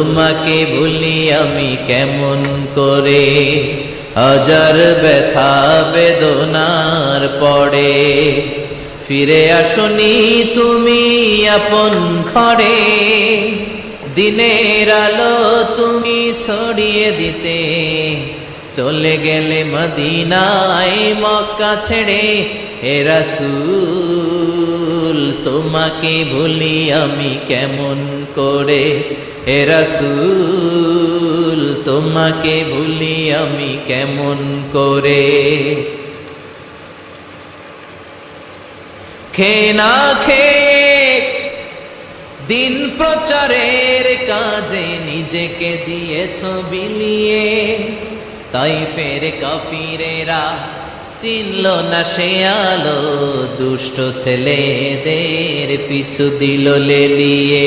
তোমাকে ভুলি আমি কেমন করে, হাজার ব্যথা বেদনার পরে। ফিরে আসনি তুমি আপন ঘরে, দিনের আলো তুমি ছড়িয়ে দিতে। চলে গেলে মদিনায় মক্কা ছেড়ে, হে রাসূল তোমাকে ভুলি আমি কেমন করে, হে রাসূল তোমাকে ভুলি আমি কেমন করে। খেয়ে না খেয়ে দিন প্রচারের কাজে নিজেকে দিয়েছ বিলিয়ে, তাইফের কাফিরেরা চিনল না সে আলো, দুষ্ট ছেলেদের পিছু দিল লেলিয়ে।